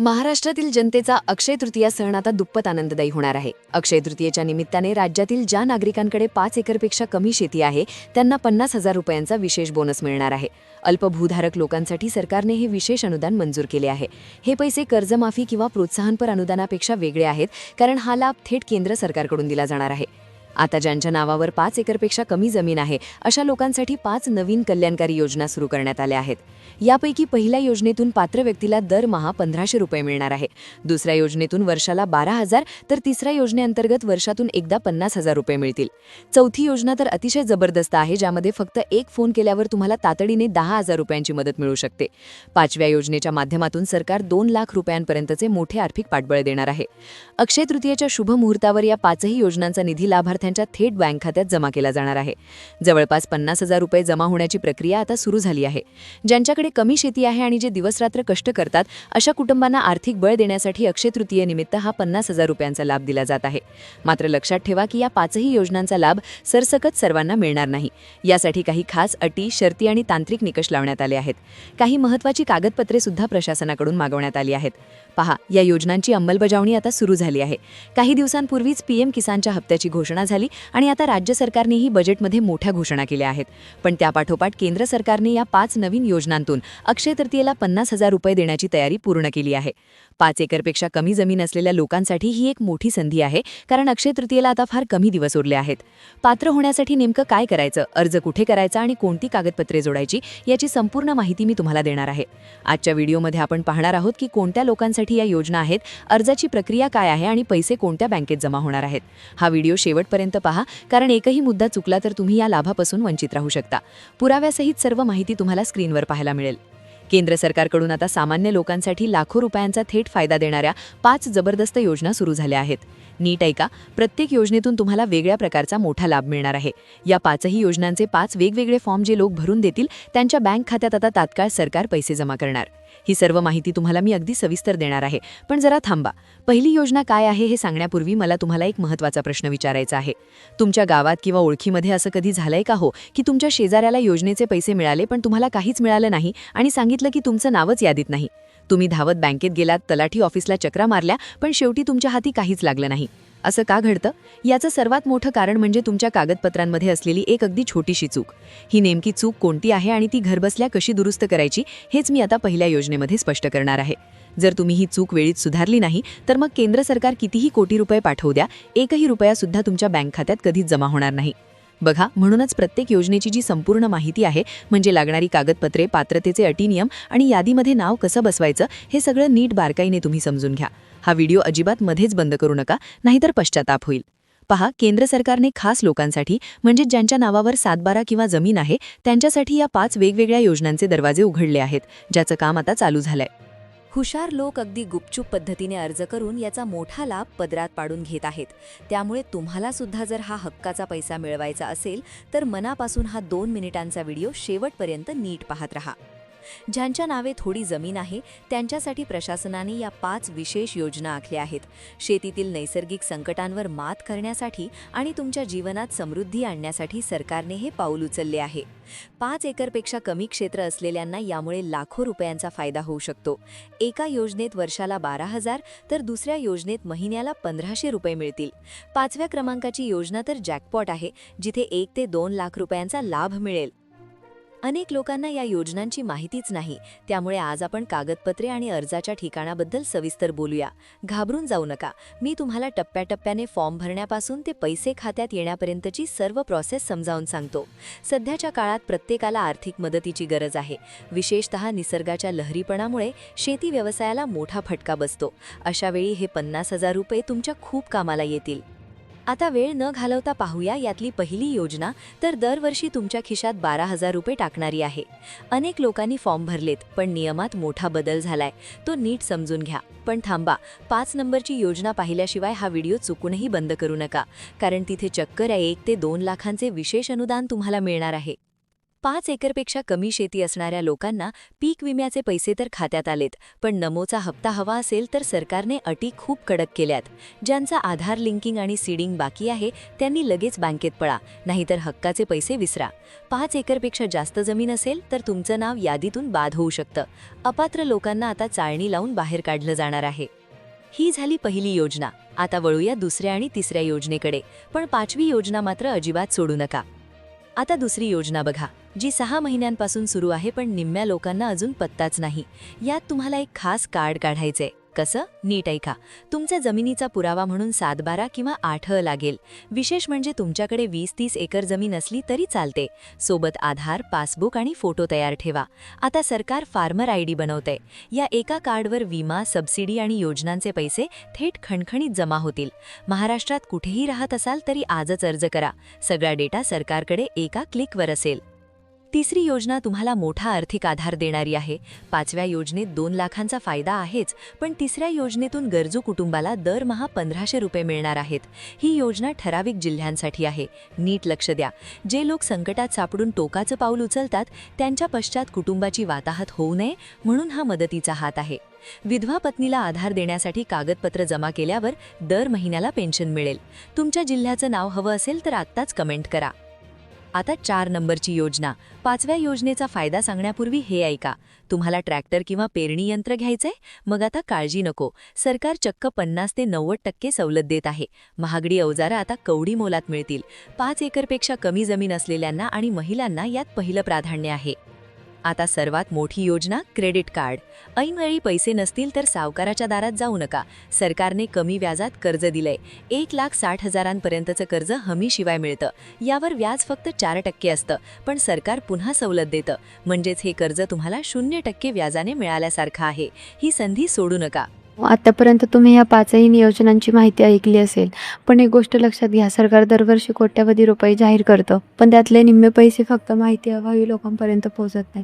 महाराष्ट्रातील जनतेचा अक्षय तृतीया सण आता दुप्पट आनंददायी होणार आहे. अक्षय तृतीयेच्या निमित्ताने राज्यातील ज्या नागरिकांकडे 5 एकरपेक्षा कमी शेती आहे त्यांना 50,000 रुपयांचा विशेष बोनस मिळणार आहे. अल्पभूधारक लोकांसाठी सरकारने हे विशेष अनुदान मंजूर केले आहे. हे पैसे कर्जमाफी किंवा प्रोत्साहनपर अनुदानापेक्षा वेगळे आहेत, कारण हा लाभ थेट केंद्र सरकारकडून दिला जाणार आहे. आता ज्यांच्या नावावर 5 एकरपेक्षा कमी जमीन आहे अशा लोकांसाठी 5 नवीन कल्याणकारी योजना सुरू करण्यात आल्या आहेत. यापैकी पहिल्या योजनेतून पात्र व्यक्तीला दरमहा 1,500 रुपये मिळणार आहे. दुसऱ्या योजनेतून वर्षाला 12,000 तर तिसऱ्या योजनेअंतर्गत वर्षातून एकदा 50,000 रुपये मिळतील. चौथी योजना तर अतिशय जबरदस्त आहे, ज्यामध्ये फक्त एक फोन केल्यावर तुम्हाला तातडीने 10,000 रुपयांची मदत मिळू शकते. पाचव्या योजनेच्या माध्यमातून सरकार 2 लाख रुपयांपर्यंतचे मोठे आर्थिक पाठबळ देणार आहे. अक्षय तृतीयेच्या शुभ मुहूर्तावर या 5ही योजनांचा निधी लाभार्थ्यांच्या थेट बँक खात्यात जमा केला जाणार आहे. जवळपास 50,000 रुपये जमा होण्याची प्रक्रिया आता सुरू झाली आहे. ज्यांच्याकडे कमी शेती आहे आणि जे दिवसरात्र कष्ट करतात अशा कुटुंबांना आर्थिक बळ देण्यासाठी अक्षय तृतीयेनिमित्त हा 50,000 रुपयांचा लाभ दिला जात आहे. मात्र लक्षात ठेवा की या 5ही योजनांचा लाभ सरसकट सर्वांना मिळणार नाही. यासाठी काही खास अटी, शर्ती आणि तांत्रिक निकष लावण्यात आले आहेत. काही महत्त्वाची कागदपत्रे सुद्धा प्रशासनाकडून मागवण्यात आली आहेत. पहा, या योजनांची अंमलबजावणी आता सुरू झाली आहे. काही दिवसांपूर्वीच पीएम किसानच्या हप्त्याची घोषणा झाली आणि आता राज्य सरकारनेही बजेटमध्ये मोठ्या घोषणा केल्या आहेत. पण त्यापाठोपाठ केंद्र सरकारने या 5 नवीन योजनांतून अक्षय तृतीयेला 50,000 रुपये देण्याची तयारी पूर्ण केली आहे. 5 एकरपेक्षा कमी जमीन असलेल्या लोकांसाठी ही एक मोठी संधी आहे, कारण अक्षय तृतीयेला आता फार कमी दिवस उरले आहेत. पात्र होण्यासाठी नेमकं काय करायचं, अर्ज कुठे करायचा आणि कोणती कागदपत्रे जोडायची याची संपूर्ण माहिती मी तुम्हाला देणार आहे. आजच्या व्हिडिओमध्ये आपण पाहणार आहोत की कोणत्या लोकांसाठी या योजना आहेत, अर्जाची प्रक्रिया काय आहे आणि पैसे कोणत्या बँकेत जमा होणार आहेत. हा व्हिडिओ शेवटपर्यंत पहा, कारण एकही मुद्दा चुकला तर तुम्ही या लाभापासून वंचित राहू शकता. पुराव्यासहित सर्व माहिती तुम्हाला स्क्रीनवर पाहायला मिळेल. केंद्र सरकारकडून आता सामान्य लोकांसाठी लाखो रुपयांचा थेट फायदा देणाऱ्या 5 जबरदस्त योजना सुरू झाल्या आहेत. नीट ऐका, प्रत्येक योजनेतून तुम्हाला वेगळ्या प्रकारचा मोठा लाभ मिळणार आहे. या 5ही योजनांचे 5 वेगवेगळे फॉर्म जे लोक भरून देतील त्यांच्या बँक खात्यात आता तात्काळ सरकार पैसे जमा करणार. ही सर्व माहिती तुम्हाला मी अगदी सविस्तर देणार आहे, पण जरा थांबा. पहिली योजना काय आहे हे सांगण्यापूर्वी मला तुम्हाला एक महत्त्वाचा प्रश्न विचारायचा आहे. तुमच्या गावात किंवा ओळखीमध्ये असं कधी झालंय का हो की तुमच्या शेजाऱ्याला योजनेचे पैसे मिळाले पण तुम्हाला काहीच मिळालं नाही आणि सांगितलं की तुमचं नावच यादीत नाही? तुम्ही धावत बँकेत गेलात, तलाठी ऑफिसला चक्रा मारल्या, पण शेवटी तुमच्या हाती काहीच लागलं नाही. असं का घडतं? याचं सर्वात मोठं कारण म्हणजे तुमच्या कागदपत्रांमध्ये असलेली एक अगदी छोटीशी चूक. ही नेमकी चूक कोणती आहे आणि ती घरबसल्या कशी दुरुस्त करायची हेच मी आता पहिल्या योजनेमध्ये स्पष्ट करणार आहे. जर तुम्ही ही चूक वेळीच सुधारली नाही तर मग केंद्र सरकार कितीही कोटी रुपये पाठवू द्या, एकही रुपया सुद्धा तुमच्या बँक खात्यात कधीच जमा होणार नाही. बघा, म्हणूनच प्रत्येक योजनेची जी संपूर्ण माहिती आहे, म्हणजे लागणारी कागदपत्रे, पात्रतेचे अटी, नियम आणि यादीमध्ये नाव कसं बसवायचं, हे सगळं नीट बारकाईने तुम्ही समजून घ्या. हा व्हिडिओ अजिबात मध्येच बंद करू नका, नाहीतर पश्चाताप होईल. पहा, केंद्र सरकारने खास लोकांसाठी, म्हणजे ज्यांच्या नावावर 7/12 किंवा जमीन आहे, त्यांच्यासाठी या 5 वेगवेगळ्या योजनांचे दरवाजे उघडले आहेत, ज्याचं काम आता चालू झालंय. हुशार लोक अगदी गुपचूप पद्धतीने अर्ज करून याचा मोठा लाभ पदरात पाडून घेत आहेत. त्यामुळे तुम्हाला सुद्धा जर हा हक्काचा पैसा मिळवायचा असेल तर मनापासून हा 2 मिनिटांचा व्हिडिओ शेवटपर्यंत नीट पाहत राहा. ज्यांच्या नावे थोडी जमीन आहे त्यांच्यासाठी प्रशासनाने या 5 विशेष योजना आखल्या आहेत. शेतीतील नैसर्गिक संकटांवर मात करण्यासाठी आणि तुमच्या जीवनात समृद्धी आणण्यासाठी सरकारने हे पाऊल उचलले आहे. 5 एकरपेक्षा कमी क्षेत्र असलेल्यांना यामुळे लाखो रुपयांचा फायदा होऊ शकतो. एका योजनेत वर्षाला 12,000 तर दुसऱ्या योजनेत महिन्याला 1,500 रुपये मिळतील. 5व्या क्रमांकाची योजना तर जॅकपॉट आहे, जिथे 1 ते 2 लाख रुपयांचा लाभ मिळेल. अनेक लोकांना या योजनांची माहितीच नाही, त्यामुळे आज आपण कागदपत्रे आणि अर्जाच्या ठिकाणाबद्दल सविस्तर बोलूया. घाबरून जाऊ नका. मी तुम्हाला टप्प्याटप्प्याने फॉर्म भरण्यापासून ते पैसे खात्यात येण्यापर्यंतची सर्व प्रोसेस समजावून सांगतो. सध्याच्या काळात प्रत्येकाला आर्थिक मदतीची गरज आहे. विशेषतः निसर्गाच्या लहरीपणामुळे शेती व्यवसायाला मोठा फटका बसतो. अशावेळी हे 50,000 रुपये तुमच्या खूप कामाला येतील. आता वेळ न घालवता पाहूया यातली पहिली योजना, तर दरवर्षी तुमच्या खिशात 12,000 रुपये टाकणारी आहे. अनेक लोकांनी फॉर्म भरलेत, पण नियमात मोठा बदल झालाय, तो नीट समजून घ्या. पण थांबा, 5 नंबरची योजना पाहिल्याशिवाय हा व्हिडिओ चुकूनही बंद करू नका, कारण तिथे चक्कर 1 ते 2 लाखांचे विशेष अनुदान तुम्हाला मिळणार आहे. 5 एकरपेक्षा कमी शेती असणाऱ्या लोकांना पीक विम्याचे पैसे तर खात्यात आलेत, पण नमोचा हप्ता हवा असेल तर सरकारने अटी खूप कडक केल्यात. ज्यांचा आधार लिंकिंग आणि सीडिंग बाकी आहे त्यांनी लगेच बँकेत पळा, नाहीतर हक्काचे पैसे विसरा. 5 एकरपेक्षा जास्त जमीन असेल तर तुमचं नाव यादीतून बाद होऊ शकतं. अपात्र लोकांना आता चाळणी लावून बाहेर काढलं जाणार आहे. ही झाली पहिली योजना. आता वळूया दुसऱ्या आणि तिसऱ्या योजनेकडे, पण 5वी योजना मात्र अजिबात सोडू नका. आता दुसरी योजना बघा, जी 6 महिन्यांपासून सुरू आहे, पण निम्म्या लोकांना अजून पत्ताच नाही. यात तुम्हाला एक खास कार्ड काढायचंय. कसं? नीट ऐका. तुमच्या जमिनीचा पुरावा म्हणून 7/12 किंवा 8 लागेल. विशेष म्हणजे तुमच्याकडे 20-30 एकर जमीन असली तरी चालते. सोबत आधार, पासबुक आणि फोटो तयार ठेवा. आता सरकार फार्मर आयडी बनवतंय. या एका कार्डवर विमा, सबसिडी आणि योजनांचे पैसे थेट खणखणीत जमा होतील. महाराष्ट्रात कुठेही राहत असाल तरी आजच अर्ज करा. सगळा डेटा सरकारकडे एका क्लिकवर असेल. तिसरी योजना तुम्हाला मोठा आर्थिक आधार देणारी आहे. 5व्या योजनेत 2 लाखांचा फायदा आहेच, पण तिसऱ्या योजनेतून गरजू कुटुंबाला दरमहा 1500 रुपये मिळणार आहेत. ही योजना ठराविक जिल्ह्यांसाठी आहे. नीट लक्ष द्या. जे लोक संकटात सापडून टोकाचं पाऊल उचलतात त्यांच्या पश्चात कुटुंबाची वाताहत होऊ नये म्हणून हा मदतीचा हात आहे. विधवा पत्नीला आधार देण्यासाठी कागदपत्र जमा केल्यावर दर महिन्याला पेन्शन मिळेल. तुमच्या जिल्ह्याचं नाव हवं असेल तर आत्ताच कमेंट करा. आता 4 नंबरची योजना. 5व्या योजनेचा फायदा सांगण्यापूर्वी हे ऐका. तुम्हाला ट्रॅक्टर किंवा पेरणी यंत्र घ्यायचंय? मग आता काळजी नको. सरकार चक्क 50 ते 90% सवलत देत आहे. महागडी अवजारं आता कवडी मोलात मिळतील. 5 एकरपेक्षा कमी जमीन असलेल्यांना आणि महिलांना यात पहिलं प्राधान्य आहे. आता सर्वात मोठी योजना, क्रेडिट कार्ड. ऐनवेळी पैसे नसतील तर सावकाराच्या दारात जाऊ नका. सरकारने कमी व्याजात कर्ज दिलंय. 1,60,000पर्यंतचं कर्ज हमीशिवाय मिळतं. यावर व्याज फक्त 4% असतं, पण सरकार पुन्हा सवलत देतं. म्हणजेच हे कर्ज तुम्हाला 0% व्याजाने मिळाल्यासारखं आहे. ही संधी सोडू नका. आतापर्यंत तुम्ही या 5ही योजनांची माहिती ऐकली असेल, पण एक गोष्ट लक्षात घ्या, सरकार दरवर्षी कोट्यवधी रुपये जाहीर करतं, पण त्यातले निम्मे पैसे फक्त माहिती अभावी लोकांपर्यंत पोहोचत नाही.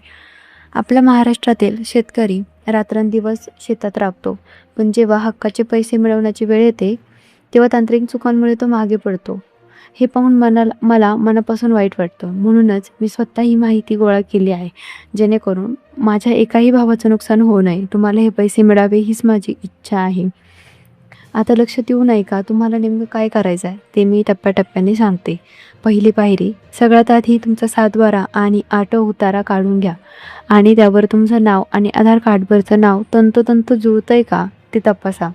आपल्या महाराष्ट्रातील शेतकरी रात्रंदिवस शेतात राबतो, पण जेव्हा हक्काचे पैसे मिळवण्याची वेळ येते तेव्हा तांत्रिक चुकांमुळे तो मागे पडतो. हे पाहून मला मनापासून वाईट वाटतं. म्हणूनच मी स्वतः ही माहिती गोळा केली आहे, जेणेकरून माझ्या एकाही भावाचं नुकसान होऊ नये. तुम्हाला हे पैसे मिळावे हीच माझी इच्छा आहे. आता लक्षात येऊ नये का, तुम्हाला नेमकं काय करायचं आहे ते मी टप्प्याटप्प्याने सांगते. पहिली पायरी, सगळ्यात आधी तुमचा 7/12 आणि 8 उतारा काढून घ्या आणि त्यावर तुमचं नाव आणि आधार कार्डवरचं नाव तंतोतंत जुळतंय का ते तपासा.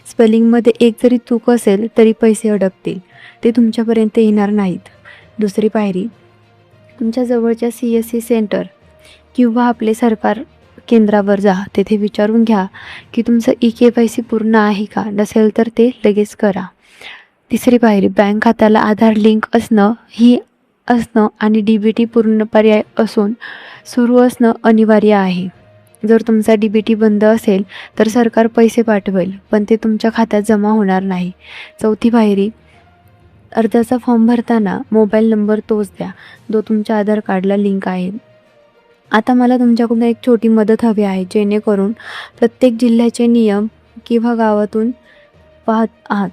स्पेलिंगमध्ये एक जरी चूक असेल तरी पैसे अडकतील, ते तुमच्यापर्यंत येणार नाहीत. दुसरी पायरी, तुमच्या जवळच्या CSC सेंटर किंवा आपले सरकार केंद्रावर जा. तेथे विचारून घ्या की तुमचं eKYC पूर्ण आहे का. नसेल तर ते लगेच करा. तिसरी पायरी, बँक खात्याला आधार लिंक असणं आणि DBT पूर्ण पर्याय असून सुरू असणं अनिवार्य आहे. जर तुमचा DBT बंद असेल तर सरकार पैसे पाठवेल, पण ते तुमच्या खात्यात जमा होणार नाही. चौथी पायरी, अर्जाचा फॉर्म भरताना मोबाईल नंबर तोच द्या जो तुमच्या आधार कार्डला लिंक आहे. आता मला तुमच्याकडून एक छोटी मदत हवी आहे, जेणेकरून प्रत्येक जिल्ह्याचे नियम किंवा गावातून पाहत आहात,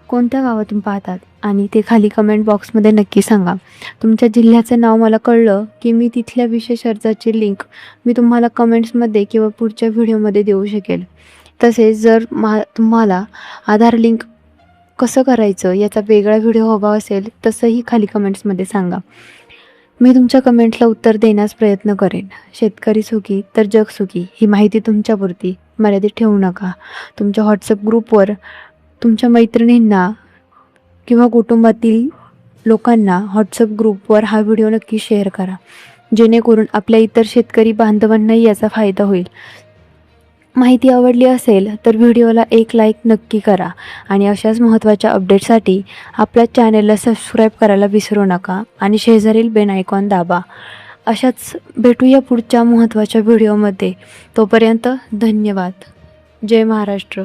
कोणत्या गावातून पाहतात आणि ते खाली कमेंट बॉक्समध्ये नक्की सांगा. तुमच्या जिल्ह्याचं नाव मला कळलं की मी तिथल्या विशेष अर्जाची लिंक मी तुम्हाला कमेंट्समध्ये किंवा पुढच्या व्हिडिओमध्ये देऊ शकेल. तसेच जर तुम्हाला आधार लिंक कसं करायचं याचा वेगळा व्हिडिओ हवा असेल तसंही खाली कमेंट्समध्ये सांगा. मी तुमच्या कमेंटला उत्तर देण्यास प्रयत्न करेन. शेतकरी सुखी तर जग सुखी ही माहिती तुमच्यापुरती मर्यादित ठेवू नका. तुमच्या व्हॉट्सअप ग्रुपवर तुमच्या मैत्रिणींना किंवा कुटुंबातील लोकांना व्हॉट्सअप ग्रुपवर हा व्हिडिओ नक्की शेअर करा, जेणेकरून आपल्या इतर शेतकरी बांधवांनाही याचा फायदा होईल. माहिती आवडली असेल तर व्हिडिओला एक लाईक नक्की करा आणि अशाच महत्त्वाच्या अपडेटसाठी आपल्या चॅनलला सबस्क्राईब करायला विसरू नका आणि शेजारील बेल आयकॉन दाबा. अशाच भेटूया पुढच्या महत्त्वाच्या व्हिडिओमध्ये. तोपर्यंत धन्यवाद. जय महाराष्ट्र.